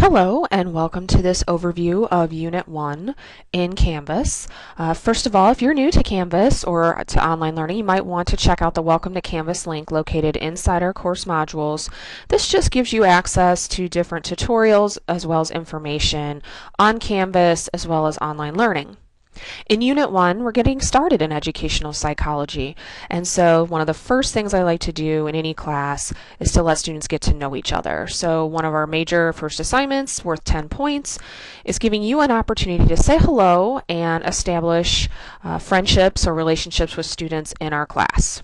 Hello and welcome to this overview of Unit 1 in Canvas. First of all, if you're new to Canvas or to online learning, you might want to check out the Welcome to Canvas link located inside our course modules. This just gives you access to different tutorials as well as information on Canvas as well as online learning. In Unit 1, we're getting started in educational psychology, and so one of the first things I like to do in any class is to let students get to know each other. So one of our major first assignments, worth 10 points, is giving you an opportunity to say hello and establish friendships or relationships with students in our class.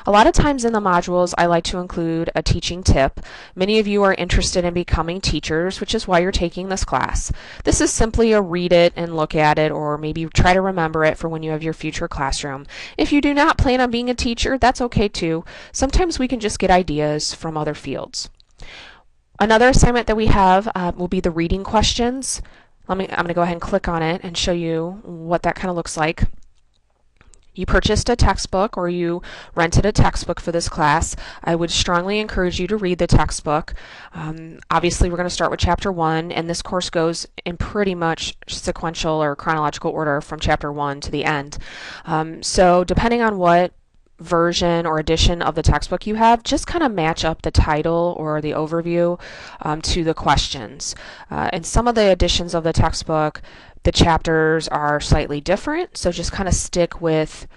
A lot of times in the modules, I like to include a teaching tip. Many of you are interested in becoming teachers, which is why you're taking this class. This is simply a read it and look at it, or maybe try to remember it for when you have your future classroom. If you do not plan on being a teacher, that's okay too. Sometimes we can just get ideas from other fields. Another assignment that we have will be the reading questions. I'm going to go ahead and click on it and show you what that kind of looks like. You purchased a textbook or you rented a textbook for this class. I would strongly encourage you to read the textbook. Obviously, we're going to start with Chapter 1, and this course goes in pretty much sequential or chronological order from Chapter 1 to the end. So depending on what version or edition of the textbook you have, just kind of match up the title or the overview to the questions. In some of the editions of the textbook, the chapters are slightly different, so just kind of stick with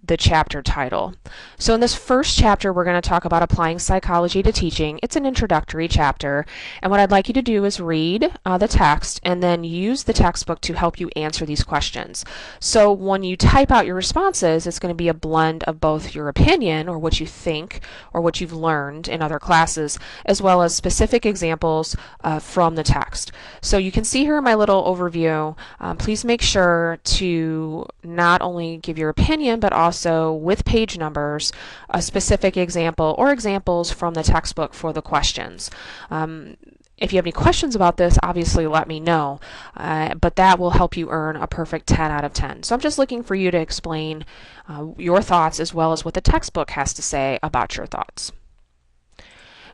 the chapter title. So in this first chapter, we're going to talk about applying psychology to teaching. It's an introductory chapter, and what I'd like you to do is read the text and then use the textbook to help you answer these questions. So when you type out your responses, it's going to be a blend of both your opinion, or what you think, or what you've learned in other classes, as well as specific examples from the text. So you can see here in my little overview, please make sure to not only give your opinion, but also with page numbers, a specific example or examples from the textbook for the questions. If you have any questions about this, obviously let me know, but that will help you earn a perfect 10 out of 10. So I'm just looking for you to explain your thoughts as well as what the textbook has to say about your thoughts.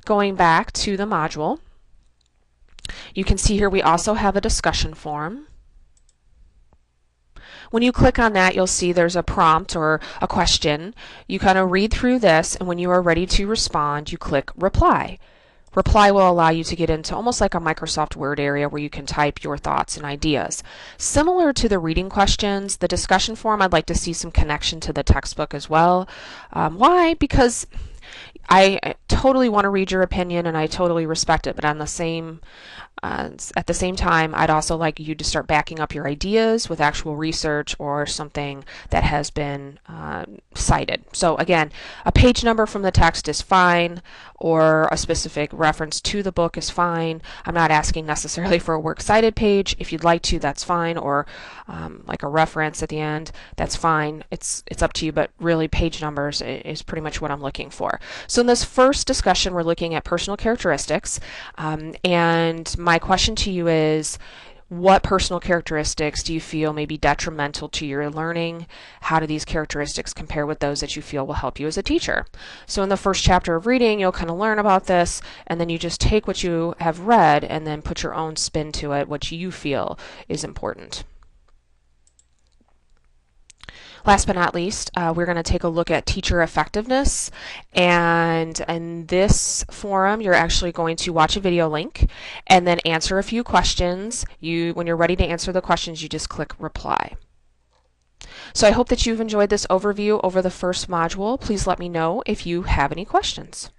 Going back to the module, you can see here we also have a discussion forum. When you click on that, you'll see there's a prompt or a question. You kind of read through this, and when you are ready to respond, you click Reply. Reply will allow you to get into almost like a Microsoft Word area where you can type your thoughts and ideas. Similar to the reading questions, the discussion forum, I'd like to see some connection to the textbook as well. Why? Because I totally want to read your opinion and I totally respect it, but at the same time, I'd also like you to start backing up your ideas with actual research or something that has been cited. So again, a page number from the text is fine, or a specific reference to the book is fine. I'm not asking necessarily for a works cited page. If you'd like to, that's fine, or like a reference at the end, that's fine. It's up to you, but really page numbers is pretty much what I'm looking for. So in this first discussion, we're looking at personal characteristics, and my question to you is, what personal characteristics do you feel may be detrimental to your learning? How do these characteristics compare with those that you feel will help you as a teacher? So in the first chapter of reading, you'll kind of learn about this, and then you just take what you have read and then put your own spin to it, what you feel is important. Last but not least, we're going to take a look at teacher effectiveness, and in this forum you're actually going to watch a video link and then answer a few questions. When you're ready to answer the questions, you just click Reply. So I hope that you've enjoyed this overview over the first module. Please let me know if you have any questions.